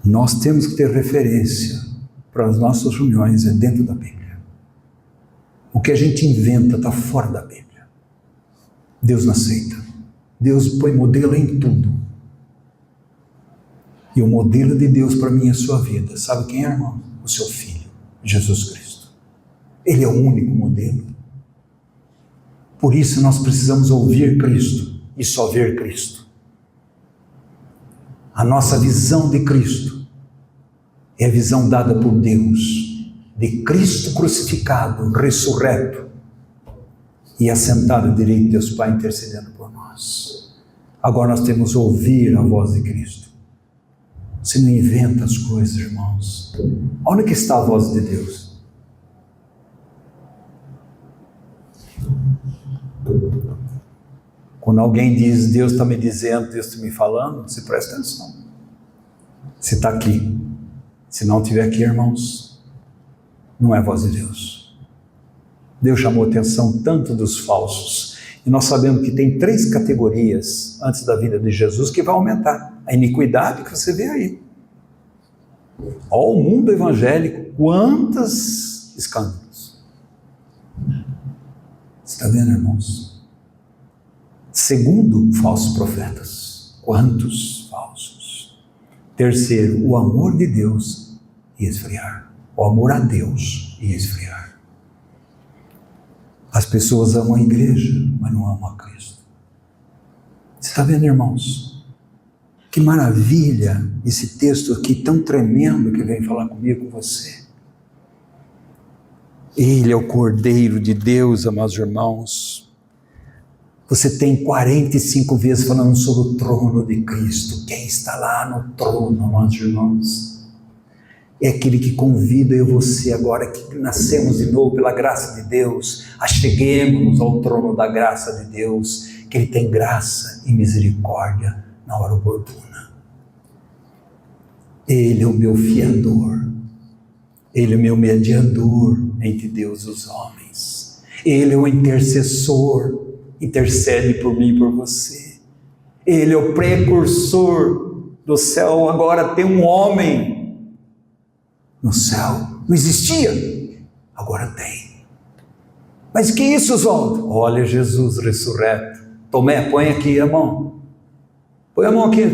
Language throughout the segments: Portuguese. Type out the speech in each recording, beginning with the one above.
Nós temos que ter referência para as nossas reuniões dentro da Bíblia. O que a gente inventa está fora da Bíblia. Deus não aceita. Deus põe modelo em tudo. E o modelo de Deus para mim é a sua vida. Sabe quem é, irmão? O seu Filho, Jesus Cristo. Ele é o único modelo. Por isso nós precisamos ouvir Cristo e só ver Cristo. A nossa visão de Cristo é a visão dada por Deus, de Cristo crucificado, ressurreto e assentado à direita de Deus Pai intercedendo por nós. Agora nós temos que ouvir a voz de Cristo. Você não inventa as coisas, irmãos. Onde que está a voz de Deus? Quando alguém diz, Deus está me dizendo, Deus está me falando, você presta atenção. Você está aqui. Se não estiver aqui, irmãos, não é a voz de Deus. Deus chamou a atenção tanto dos falsos. E nós sabemos que tem 3 categorias antes da vinda de Jesus que vai aumentar. A iniquidade que você vê aí. Ó, o mundo evangélico, quantos escândalos. Você está vendo, irmãos? Segundo, falsos profetas. Quantos falsos? Terceiro, o amor de Deus ia esfriar. O amor a Deus ia esfriar. As pessoas amam a igreja, mas não amam a Cristo. Você está vendo, irmãos? Que maravilha esse texto aqui tão tremendo que vem falar comigo, com você. Ele é o Cordeiro de Deus, amados irmãos. Você tem 45 vezes falando sobre o trono de Cristo. Quem está lá no trono, amados irmãos? É aquele que convida eu e você agora que nascemos de novo pela graça de Deus. Acheguemos-nos ao trono da graça de Deus, que Ele tem graça e misericórdia na hora oportuna. Ele é o meu fiador. Ele é o meu mediador entre Deus e os homens. Ele é o intercessor. Intercede por mim e por você. Ele é o precursor do céu. Agora tem um homem no céu. Não existia, agora tem. Mas que isso, Oswaldo? Olha Jesus ressurreto. Tomé, põe aqui a mão. Põe a mão aqui,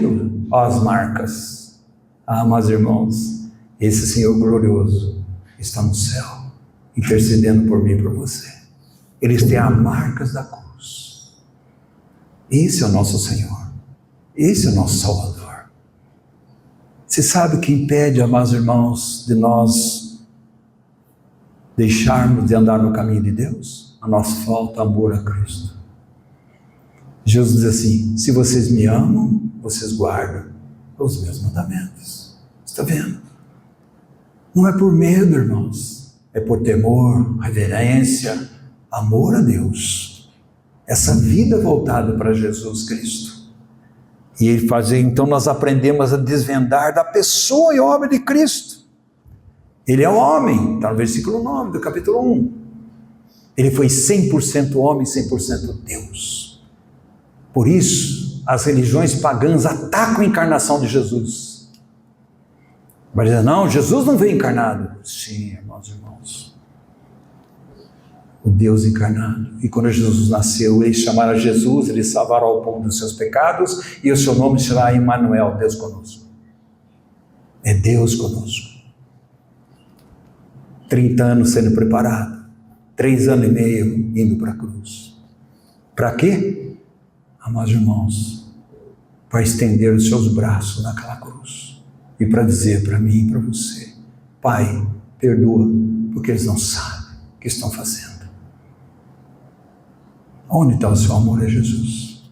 ó, as marcas. Ah, meus irmãos, esse Senhor glorioso está no céu, intercedendo por mim e por você. Eles têm as marcas da cruz. Esse é o nosso Senhor. Esse é o nosso Salvador. Você sabe o que impede, amados irmãos, de nós deixarmos de andar no caminho de Deus? A nossa falta de amor a Cristo. Jesus diz assim, se vocês me amam, vocês guardam os meus mandamentos. Está vendo? Não é por medo, irmãos. É por temor, reverência, amor a Deus. Essa vida voltada para Jesus Cristo. E ele fazia, então nós aprendemos a desvendar da pessoa e obra de Cristo. Ele é o homem, está no versículo 9 do capítulo 1. Ele foi 100% homem, 100% Deus. Por isso, as religiões pagãs atacam a encarnação de Jesus. Mas dizem, não, Jesus não veio encarnado. Sim, irmãos. O Deus encarnado. E quando Jesus nasceu, eles chamaram Jesus, eles salvaram ao povo dos seus pecados, e o seu nome será Emmanuel, Deus conosco. É Deus conosco. 30 anos sendo preparado, 3 anos e meio indo para a cruz. Para quê? Amados irmãos, para estender os seus braços naquela cruz, e para dizer para mim e para você, Pai, perdoa, porque eles não sabem o que estão fazendo. Onde está o seu amor a Jesus?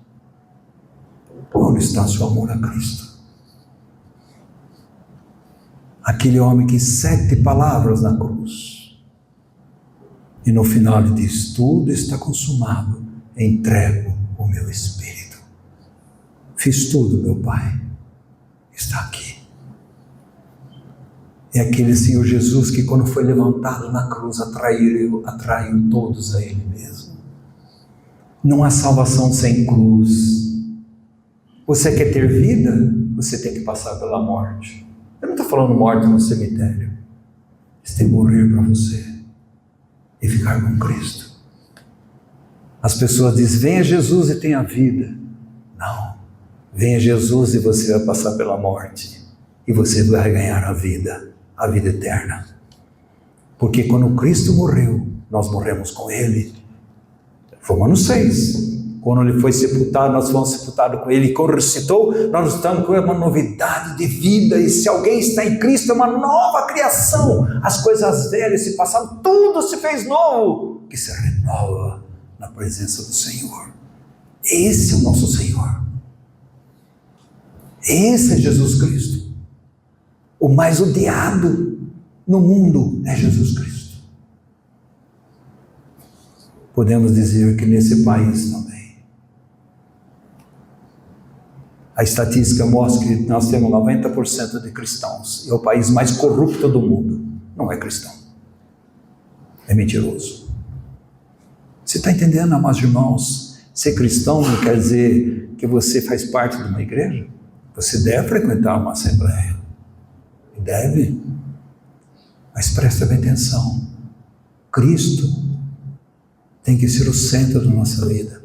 Onde está o seu amor a Cristo? Aquele homem que 7 palavras na cruz. E no final ele diz, tudo está consumado, entrego o meu espírito. Fiz tudo, meu Pai. Está aqui. É aquele Senhor Jesus que quando foi levantado na cruz, atraiu todos a Ele mesmo. Não há salvação sem cruz. Você quer ter vida? Você tem que passar pela morte. Eu não estou falando morte no cemitério. Você tem que morrer para você e ficar com Cristo. As pessoas dizem, venha Jesus e tenha vida. Não, venha Jesus e você vai passar pela morte. E você vai ganhar a vida eterna. Porque quando Cristo morreu, nós morremos com Ele. Romanos 6. Quando Ele foi sepultado, nós fomos sepultados com Ele. E quando ressuscitou, nós estamos com uma novidade de vida. E se alguém está em Cristo, é uma nova criação. As coisas velhas se passaram, tudo se fez novo. Que se renova na presença do Senhor. Esse é o nosso Senhor. Esse é Jesus Cristo. O mais odiado no mundo é Jesus Cristo. Podemos dizer que nesse país também. A estatística mostra que nós temos 90% de cristãos. E é o país mais corrupto do mundo. Não é cristão. É mentiroso. Você está entendendo, amados irmãos? Ser cristão não quer dizer que você faz parte de uma igreja. Você deve frequentar uma assembleia. Deve. Mas presta bem atenção. Cristo tem que ser o centro da nossa vida.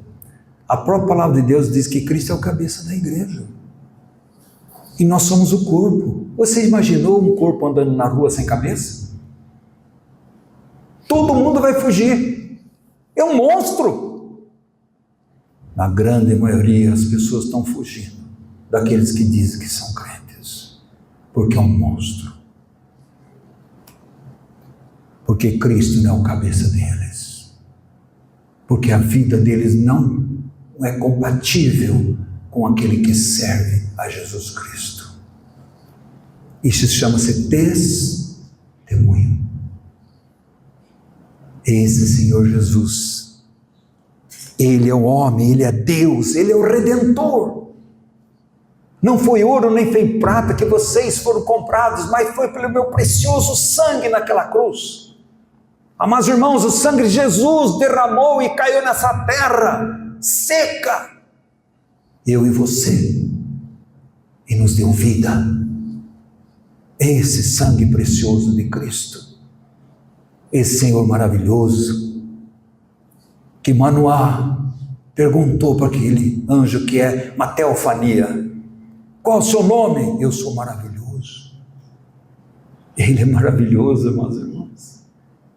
A própria palavra de Deus diz que Cristo é o cabeça da igreja. E nós somos o corpo. Você imaginou um corpo andando na rua sem cabeça? Todo mundo vai fugir. É um monstro. Na grande maioria, as pessoas estão fugindo daqueles que dizem que são crentes. Porque é um monstro. Porque Cristo não é o cabeça deles. Porque a vida deles não é compatível com aquele que serve a Jesus Cristo. Isso chama-se testemunho. Esse Senhor Jesus, Ele é o homem, Ele é Deus, Ele é o Redentor. Não foi ouro nem foi prata que vocês foram comprados, mas foi pelo meu precioso sangue naquela cruz. Amados irmãos, o sangue de Jesus derramou e caiu nessa terra seca, eu e você, e nos deu vida. Esse sangue precioso de Cristo, esse Senhor maravilhoso, que Manoá perguntou para aquele anjo que é uma teofania, qual é o seu nome? Eu sou maravilhoso. Ele é maravilhoso, meus irmãos.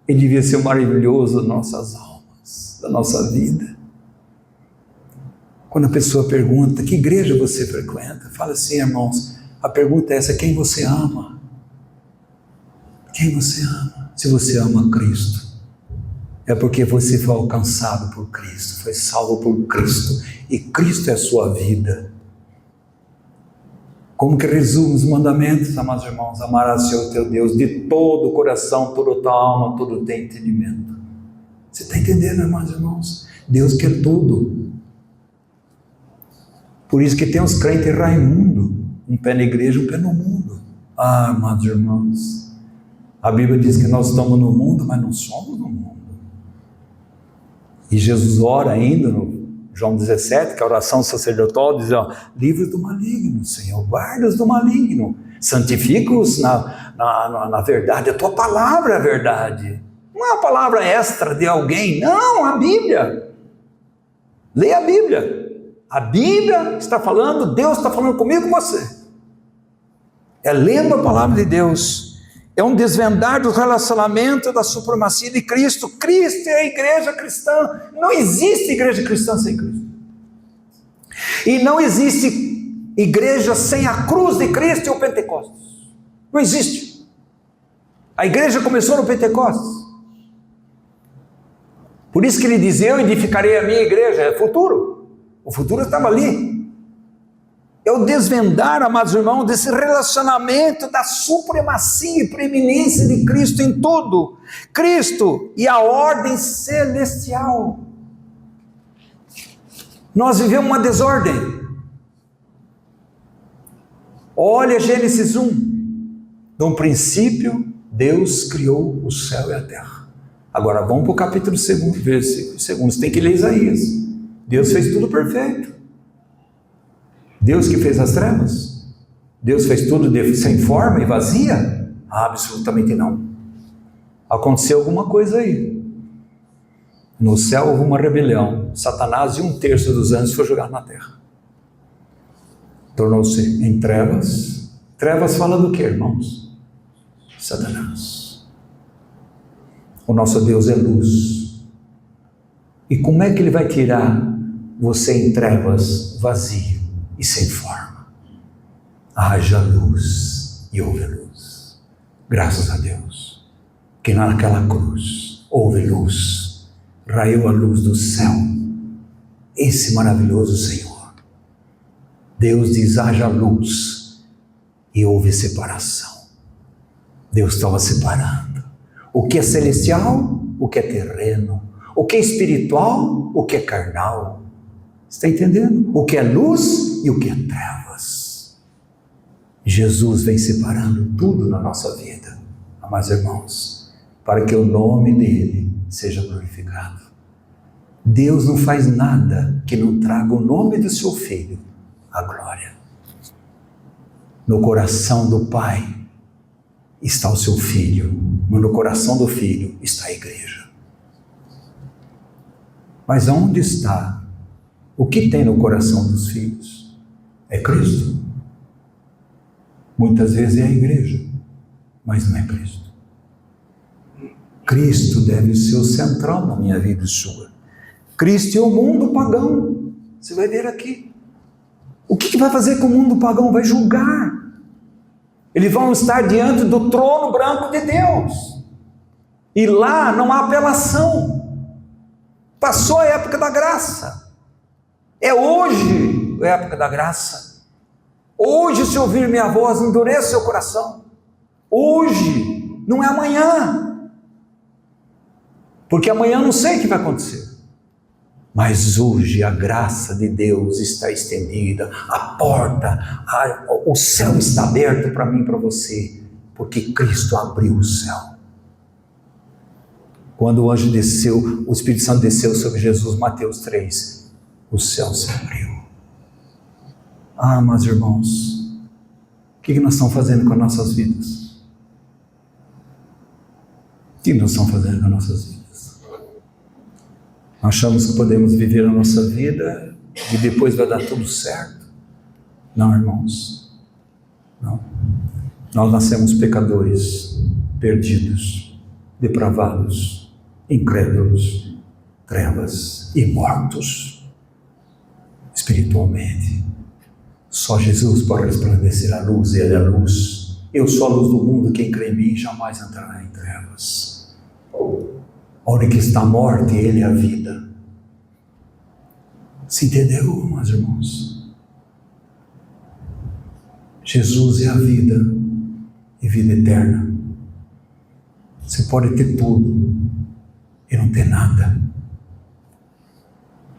Ele devia ser maravilhoso nas nossas almas, da nossa vida. Quando a pessoa pergunta, que igreja você frequenta? Fala assim, irmãos, a pergunta é essa, quem você ama? Quem você ama? Se você ama Cristo, é porque você foi alcançado por Cristo, foi salvo por Cristo, e Cristo é a sua vida. Como que resume os mandamentos, amados irmãos? Amarás o Senhor teu Deus de todo o coração, toda a tua alma, todo o teu entendimento. Você está entendendo, amados irmãos? Deus quer tudo. Por isso que tem os crentes Raimundo, um pé na igreja, um pé no mundo. Ah, amados irmãos, a Bíblia diz que nós estamos no mundo, mas não somos no mundo. E Jesus ora ainda no João 17, que a oração sacerdotal diz, livre do maligno, Senhor, guarda-os do maligno, santifica-os na verdade, a tua palavra é a verdade, não é uma palavra extra de alguém, não, a Bíblia, leia a Bíblia está falando, Deus está falando comigo e com você, é lendo a palavra de Deus, é um desvendar do relacionamento da supremacia de Cristo. Cristo é a igreja cristã. Não existe igreja cristã sem Cristo. E não existe igreja sem a cruz de Cristo e o Pentecostes. Não existe. A igreja começou no Pentecostes. Por isso que ele diz, eu edificarei a minha igreja. É futuro. O futuro estava ali. É o desvendar, amados irmãos, desse relacionamento da supremacia e preeminência de Cristo em tudo. Cristo e a ordem celestial. Nós vivemos uma desordem. Olha Gênesis 1. No princípio, Deus criou o céu e a terra. Agora vamos para o capítulo 2, versículo 2. Você tem que ler Isaías. Deus fez tudo perfeito. Deus que fez as trevas? Deus fez tudo sem forma e vazia? Absolutamente não. Aconteceu alguma coisa aí. No céu houve uma rebelião. Satanás e 1/3 dos anjos foi jogado na terra. Tornou-se em trevas. Trevas fala do que, irmãos? Satanás. O nosso Deus é luz. E como é que Ele vai tirar você em trevas, vazio e sem forma? Haja luz e houve luz. Graças a Deus, que naquela cruz houve luz, raiou a luz do céu, esse maravilhoso Senhor. Deus diz: haja luz, e houve separação. Deus estava separando o que é celestial, o que é terreno, o que é espiritual, o que é carnal. Está entendendo? O que é luz e o que é trevas. Jesus vem separando tudo na nossa vida, amados irmãos, para que o nome dele seja glorificado. Deus não faz nada que não traga o nome do seu Filho à glória. No coração do Pai está o seu Filho, mas no coração do Filho está a igreja. Mas onde está? O que tem no coração dos filhos? É Cristo. Muitas vezes é a igreja, mas não é Cristo. Cristo deve ser o central na minha vida e sua. Cristo é o mundo pagão. Você vai ver aqui. O que vai fazer com o mundo pagão? Vai julgar. Eles vão estar diante do trono branco de Deus. E lá não há apelação. Passou a época da graça. É hoje a época da graça. Hoje, se ouvir minha voz, endureça seu coração. Hoje, não é amanhã. Porque amanhã não sei o que vai acontecer. Mas hoje a graça de Deus está estendida, a porta, o céu está aberto para mim e para você, porque Cristo abriu o céu. Quando o anjo desceu, o Espírito Santo desceu sobre Jesus, Mateus 3, o céu se abriu. Meus irmãos, o que nós estamos fazendo com as nossas vidas? O que nós estamos fazendo com as nossas vidas? Achamos que podemos viver a nossa vida e depois vai dar tudo certo? Não, irmãos, não. Nós nascemos pecadores, perdidos, depravados, incrédulos, trevas e mortos espiritualmente. Só Jesus pode resplandecer a luz, Ele é a luz. Eu sou a luz do mundo, quem crê em mim jamais entrará em trevas. Onde que está a morte, Ele é a vida. Se entendeu, meus irmãos? Jesus é a vida e vida eterna. Você pode ter tudo e não ter nada.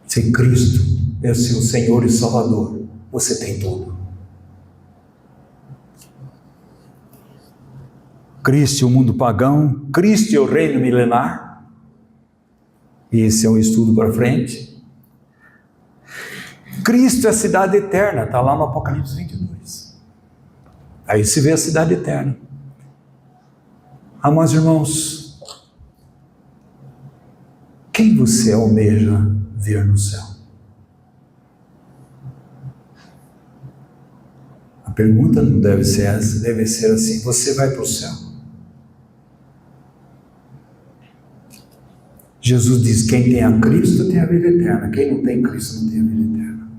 Se Cristo é o seu Senhor e Salvador, você tem tudo. Cristo é o mundo pagão, Cristo é o reino milenar. Esse é um estudo para frente. Cristo é a cidade eterna, está lá no Apocalipse 22. Aí se vê a cidade eterna. Meus irmãos, quem você almeja ver no céu? A pergunta não deve ser essa, deve ser assim: você vai para o céu? Jesus diz: quem tem a Cristo tem a vida eterna, quem não tem Cristo não tem a vida eterna.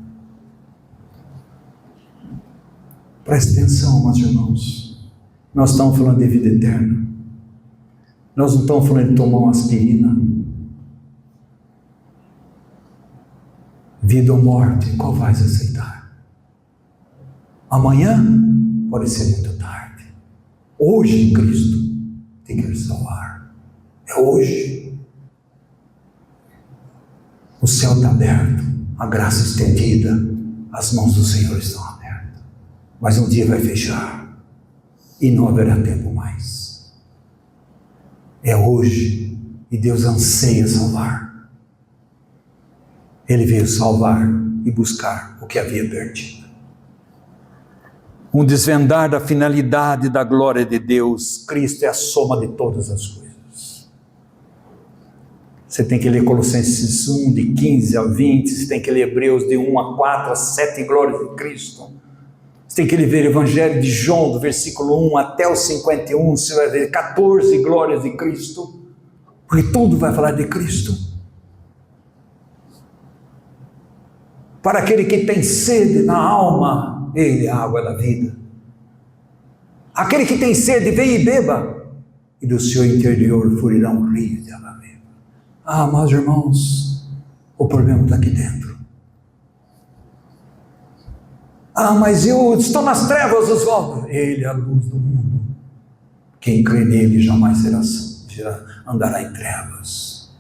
Preste atenção, meus irmãos, nós estamos falando de vida eterna, nós não estamos falando de tomar uma aspirina. Vida ou morte, qual vais aceitar? Amanhã pode ser muito tarde. Hoje Cristo te quer salvar, é hoje. O céu está aberto, a graça estendida, as mãos do Senhor estão abertas. Mas um dia vai fechar e não haverá tempo mais. É hoje e Deus anseia salvar. Ele veio salvar e buscar o que havia perdido. um desvendar da finalidade da glória de Deus. Cristo é a soma de todas as coisas. Você tem que ler Colossenses 1, de 15 a 20, você tem que ler Hebreus de 1 a 4, as 7 glórias de Cristo. Você tem que ler o Evangelho de João, do versículo 1 até o 51, você vai ver 14 glórias de Cristo, porque tudo vai falar de Cristo. Para aquele que tem sede na alma, Ele é a água da vida. Aquele que tem sede, vem e beba, e do seu interior fluirão rios de água viva. Ah, meus irmãos, o problema está aqui dentro. Ah, mas eu estou nas trevas, Oswaldo. Ele é a luz do mundo. Quem crê nele jamais andará em trevas.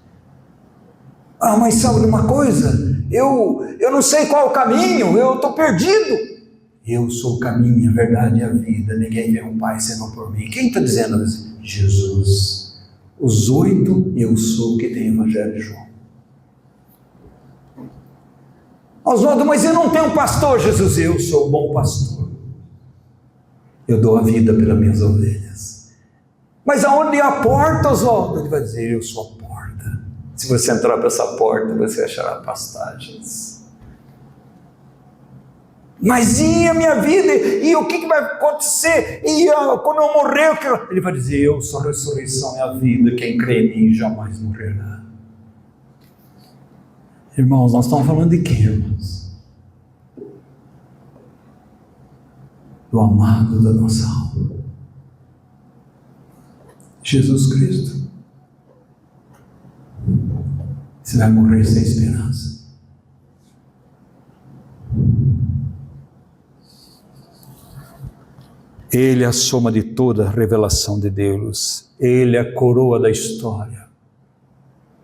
Ah, mas sabe de uma coisa? Eu não sei qual é o caminho, eu estou perdido. Eu sou o caminho, a verdade e a vida. Ninguém vê o Pai senão por mim. Quem está dizendo isso? Jesus. Os 8, eu sou o que tem o Evangelho de João. Oswaldo, mas eu não tenho pastor, Jesus. Eu sou o bom pastor. Eu dou a vida pelas minhas ovelhas. Mas aonde é a porta, Oswaldo? Ele vai dizer, eu sou a porta. Se você entrar por essa porta, você achará pastagens. Mas e a minha vida? E o que vai acontecer? E quando eu morrer? Ele vai dizer, eu sou a ressurreição e a vida. Quem crê em mim jamais morrerá. Irmãos, nós estamos falando de quem, irmãos? Do amado da nossa alma. Jesus Cristo. Você vai morrer sem esperança. Ele é a soma de toda a revelação de Deus. Ele é a coroa da história.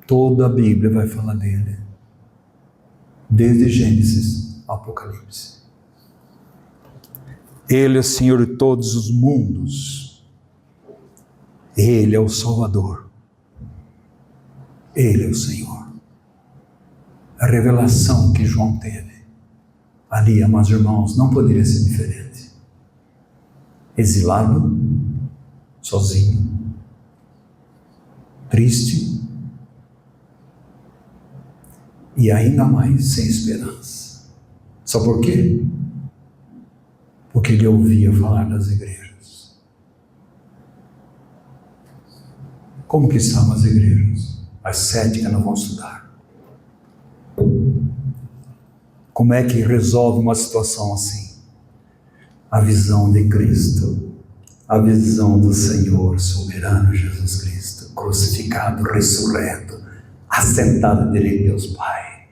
Toda a Bíblia vai falar dele. Desde Gênesis ao Apocalipse. Ele é o Senhor de todos os mundos. Ele é o Salvador. Ele é o Senhor. A revelação que João teve ali, amados irmãos, não poderia ser diferente. Exilado, sozinho, triste e ainda mais sem esperança. Só por quê? Porque ele ouvia falar das igrejas. Como que estavam as igrejas? As 7 que nós vamos estudar. Como é que resolve uma situação assim? A visão de Cristo, a visão do Senhor soberano Jesus Cristo, crucificado, ressurreto, assentado à direita de Deus Pai.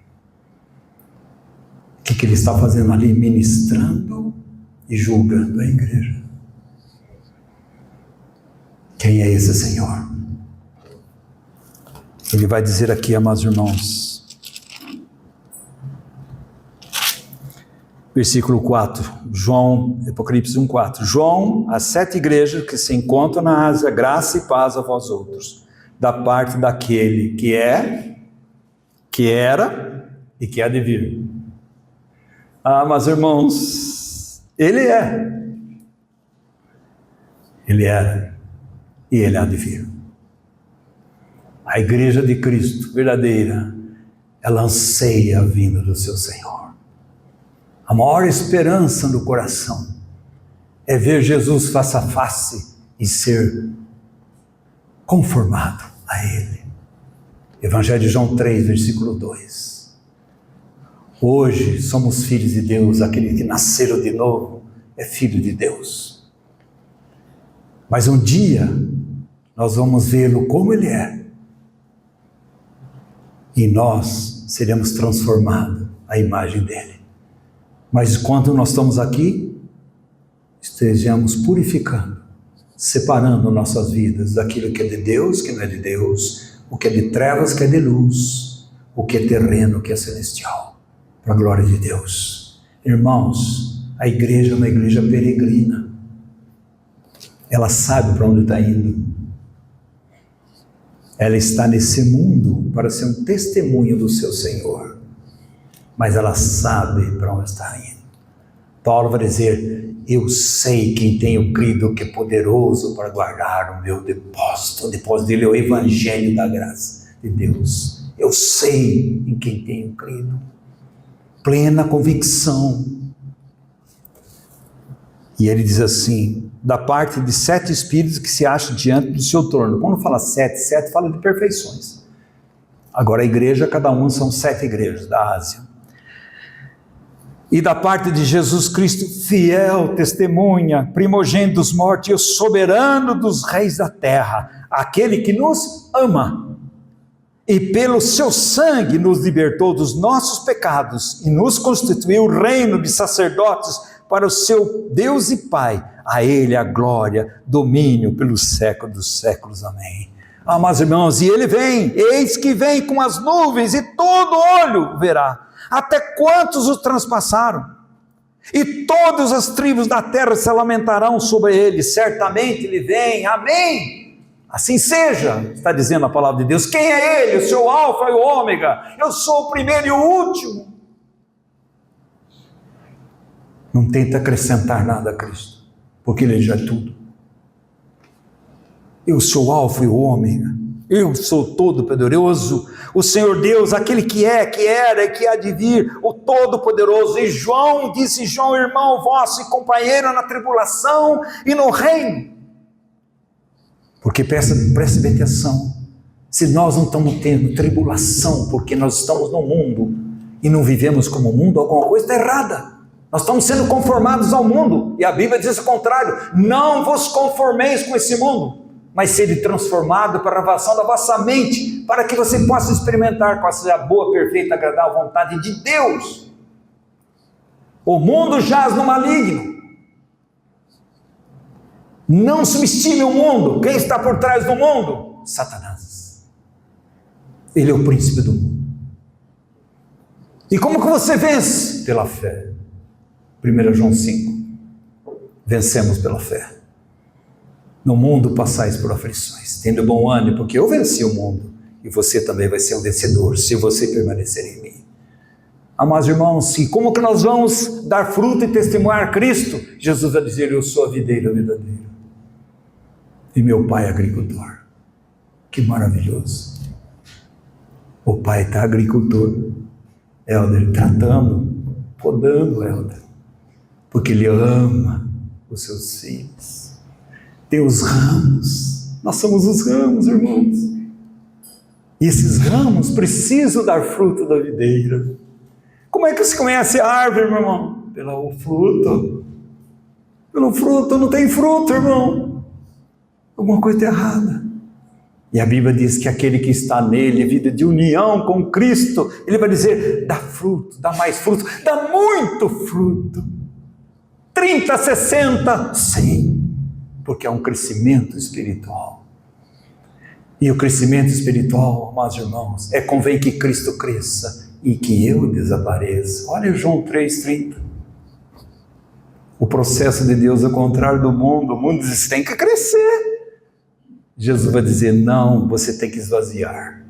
O que ele está fazendo ali? Ministrando e julgando a igreja. Quem é esse Senhor? Ele vai dizer aqui, amados irmãos, versículo 4, João, Apocalipse 1:4. João, as 7 igrejas que se encontram na Ásia, graça e paz a vós outros, da parte daquele que é, que era e que há de vir. Ah, mas irmãos, ele é, ele era e ele há de vir. A igreja de Cristo, verdadeira, ela anseia a vinda do seu Senhor. A maior esperança no coração é ver Jesus face a face e ser conformado a Ele. Evangelho de João 3, versículo 2. Hoje somos filhos de Deus, aquele que nasceram de novo é filho de Deus. Mas um dia nós vamos vê-lo como Ele é. E nós seremos transformados à imagem dEle. Mas enquanto nós estamos aqui, estejamos purificando, separando nossas vidas daquilo que é de Deus, que não é de Deus, o que é de trevas, que é de luz, o que é terreno, que é celestial, para a glória de Deus. Irmãos, a igreja é uma igreja peregrina. Ela sabe para onde está indo. Ela está nesse mundo para ser um testemunho do seu Senhor. Mas ela sabe para onde está indo. Paulo vai dizer: eu sei quem tenho crido que é poderoso para guardar o meu depósito. O depósito dele é o evangelho da graça de Deus. Eu sei em quem tenho crido. Plena convicção. E ele diz assim: da parte de 7 espíritos que se acham diante do seu trono. Quando fala 7 fala de perfeições. Agora a igreja, cada um são 7 igrejas da Ásia. E da parte de Jesus Cristo, fiel testemunha, primogênito dos mortos e o soberano dos reis da terra, aquele que nos ama e pelo seu sangue nos libertou dos nossos pecados e nos constituiu reino de sacerdotes para o seu Deus e Pai. A ele a glória, domínio pelos séculos dos séculos. Amém. Amados irmãos, e ele vem, eis que vem com as nuvens, e todo olho verá, até quantos o transpassaram, e todas as tribos da terra se lamentarão sobre ele. Certamente ele vem, amém, assim seja, está dizendo a palavra de Deus. Quem é ele? Eu sou o alfa e o ômega, eu sou o primeiro e o último. Não tenta acrescentar nada a Cristo, porque ele já é tudo. Eu sou o alfa e o ômega, eu sou todo-poderoso, o Senhor Deus, aquele que é, que era e que há de vir, o todo-poderoso. E João, disse João, irmão vosso e companheiro na tribulação e no reino. Porque preste bem atenção, se nós não estamos tendo tribulação, porque nós estamos no mundo e não vivemos como o mundo, alguma coisa está errada. Nós estamos sendo conformados ao mundo, e a Bíblia diz o contrário: não vos conformeis com esse mundo, mas sede transformado para a renovação da vossa mente, para que você possa experimentar qual seja a boa, perfeita, agradável vontade de Deus. O mundo jaz no maligno. Não subestime o mundo. Quem está por trás do mundo? Satanás. Ele é o príncipe do mundo. E como que você vence? Pela fé. 1 João 5. Vencemos pela fé. No mundo passais por aflições, tendo bom ânimo, porque eu venci o mundo, e você também vai ser um vencedor, se você permanecer em mim. Amados irmãos, e como que nós vamos dar fruto e testemunhar Cristo? Jesus vai dizer: eu sou a videira verdadeira, e meu pai é agricultor. Que maravilhoso! O pai está agricultor, Helder, tratando, podando Helder, porque ele ama os seus filhos. Tem os ramos, nós somos os ramos, irmãos, e esses ramos precisam dar fruto da videira. Como é que se conhece a árvore, meu irmão? Pelo fruto. Pelo fruto. Não tem fruto, irmão, alguma coisa está errada. E a Bíblia diz que aquele que está nele, vida de união com Cristo, ele vai dizer: dá fruto, dá mais fruto, dá muito fruto, 30, 60, 100. Porque é um crescimento espiritual. E o crescimento espiritual, amados irmãos, convém que Cristo cresça e que eu desapareça. Olha João 3,30. O processo de Deus é o contrário do mundo. O mundo diz: tem que crescer. Jesus vai dizer: não, você tem que esvaziar.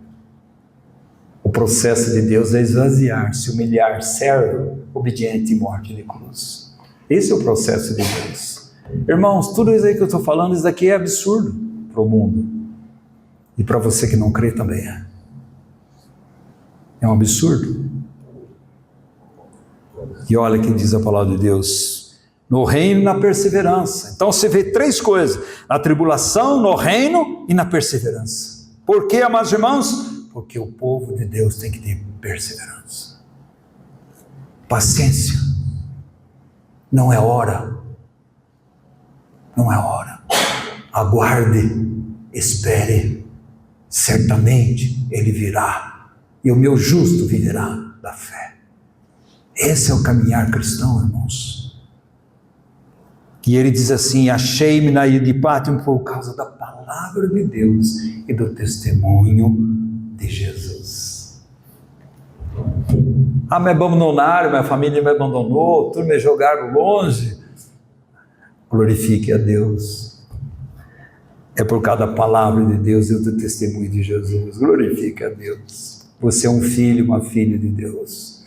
O processo de Deus é esvaziar, se humilhar, servo, obediente e morte de cruz. Esse é o processo de Deus. Irmãos, tudo isso aí que eu estou falando, isso daqui é absurdo para o mundo. E para você que não crê também é. É um absurdo. E olha que diz a palavra de Deus: no reino e na perseverança. Então você vê 3 coisas: na tribulação, no reino e na perseverança. Por quê, amados irmãos? Porque o povo de Deus tem que ter perseverança, paciência. Não é hora. Não é hora. Aguarde, espere, certamente ele virá, e o meu justo viverá da fé. Esse é o caminhar cristão, irmãos. E ele diz assim: achei-me na ilha de Pátimo por causa da palavra de Deus e do testemunho de Jesus. Me abandonaram, minha família me abandonou, tudo me jogaram longe. Glorifique a Deus. É por causa da palavra de Deus e do testemunho de Jesus. Glorifique a Deus. Você é um filho, uma filha de Deus.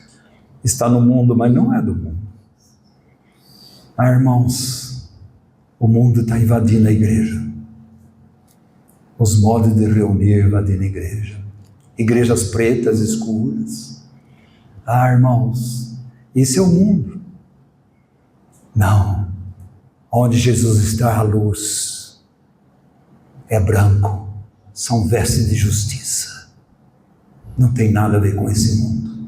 Está no mundo, mas não é do mundo. Irmãos, o mundo está invadindo a igreja. Os modos de reunir invadindo a igreja. Igrejas pretas, escuras. Irmãos, isso é o mundo. Não. Onde Jesus está, a luz é branco. São vestes de justiça. Não tem nada a ver com esse mundo.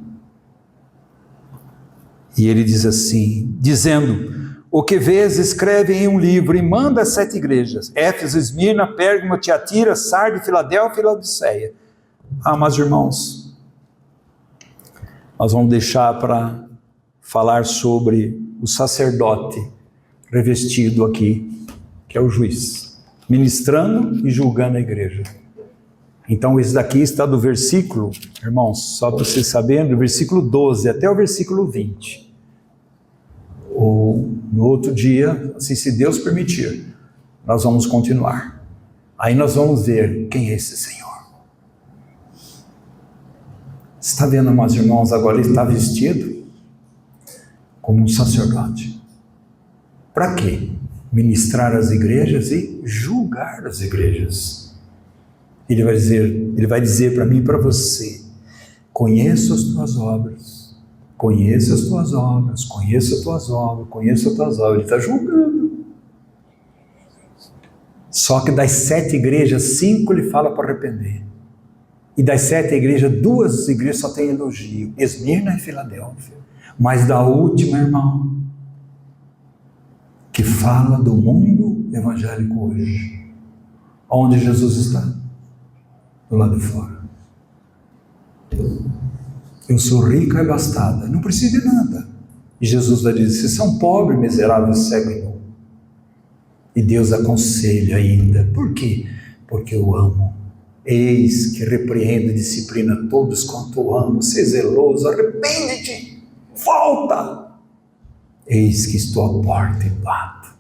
E ele diz assim, dizendo: o que vês, escreve em um livro e manda às 7 igrejas: Éfeso, Esmirna, Pérgamo, Tiatira, Sardes, Filadélfia e Laodiceia. Mas irmãos, nós vamos deixar para falar sobre o sacerdote revestido aqui, que é o juiz, ministrando e julgando a igreja. Então esse daqui está do versículo, irmãos, só para vocês saberem, do versículo 12 até o versículo 20. Ou no outro dia, assim, se Deus permitir, nós vamos continuar. Aí nós vamos ver quem é esse Senhor. Você está vendo, meus irmãos, agora ele está vestido como um sacerdote. Para quê? Ministrar as igrejas e julgar as igrejas. Ele vai dizer para mim e para você: conheço as tuas obras, conheço as tuas obras, conheço as tuas obras, conheço as tuas obras. Ele está julgando. Só que das 7 igrejas, 5 ele fala para arrepender. E das 7 igrejas, 2 igrejas só tem elogio: Esmirna e Filadélfia. Mas da última, irmão, que fala do mundo evangélico hoje, onde Jesus está? Do lado de fora. Eu sou rica e abastada, não preciso de nada. E Jesus vai dizer: vocês são pobres, miseráveis, cegos e nu. E Deus aconselha ainda. Por quê? Porque eu amo. Eis que repreendo e disciplina todos quanto eu amo. Seja zeloso, arrepende-te, volta. Eis que estou à porta e bato.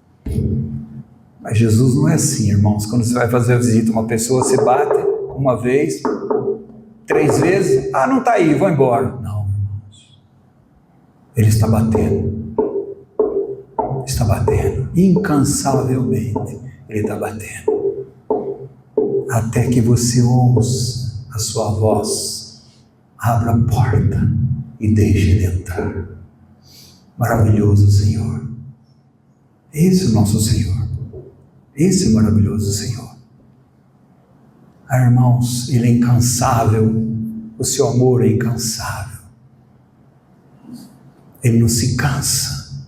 Mas Jesus não é assim, irmãos. Quando você vai fazer a visita a uma pessoa, você bate uma vez, 3 vezes, não está aí, vou embora. Não, irmãos. Ele está batendo. Está batendo. Incansavelmente. Ele está batendo. Até que você ouça a sua voz. Abra a porta e deixe ele entrar. Maravilhoso Senhor. Esse é o nosso Senhor. Esse é o maravilhoso Senhor. Irmãos, ele é incansável. O seu amor é incansável. Ele não se cansa.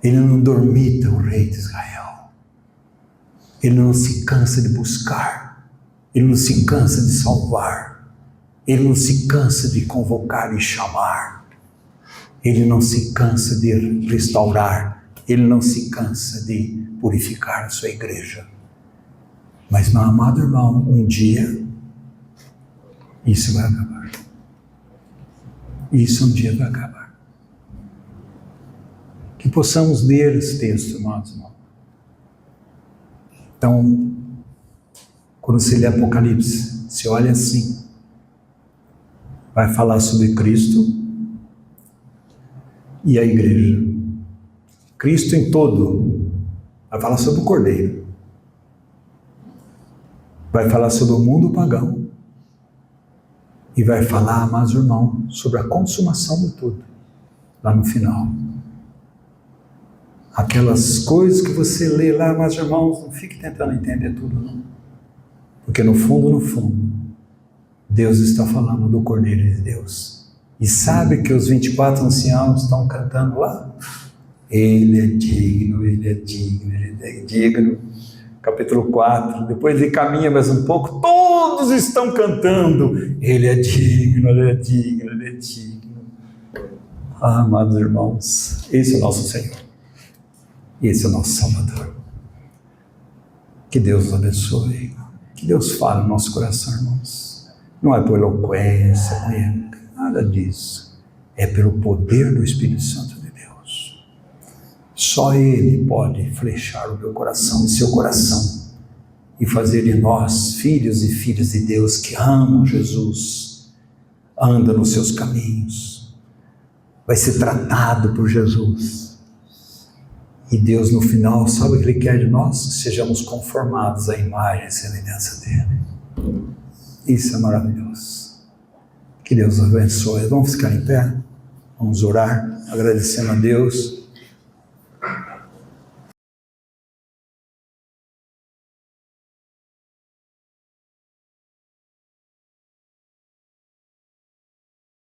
Ele não dormita o rei de Israel. Ele não se cansa de buscar. Ele não se cansa de salvar. Ele não se cansa de convocar e chamar. Ele não se cansa de restaurar. Ele não se cansa de purificar a sua igreja. Mas, meu amado irmão, um dia isso vai acabar. Isso um dia vai acabar. Que possamos ler esse texto, amados irmãos. Então, quando você lê Apocalipse, você olha assim, vai falar sobre Cristo e a igreja. Cristo em todo, vai falar sobre o Cordeiro. Vai falar sobre o mundo pagão. E vai falar, amados irmãos, sobre a consumação de tudo, lá no final. Aquelas coisas que você lê lá, amados irmãos, não fique tentando entender tudo, não. Porque no fundo, Deus está falando do Cordeiro de Deus. E sabe que os 24 anciãos estão cantando lá? Ele é digno, ele é digno, ele é digno. Capítulo 4, depois ele caminha mais um pouco, todos estão cantando, ele é digno, ele é digno, ele é digno. Amados irmãos, esse é o nosso Senhor, esse é o nosso Salvador. Que Deus os abençoe, que Deus fale no nosso coração, irmãos. Não é por eloquência, não é nada disso, é pelo poder do Espírito Santo. Só Ele pode flechar o meu coração e seu coração e fazer de nós filhos e filhas de Deus que amam Jesus, andam nos seus caminhos, vai ser tratado por Jesus, E Deus no final, sabe o que Ele quer de nós? Que sejamos conformados à imagem e semelhança dEle. Isso é maravilhoso. Que Deus abençoe. Vamos ficar em pé? Vamos orar, agradecendo a Deus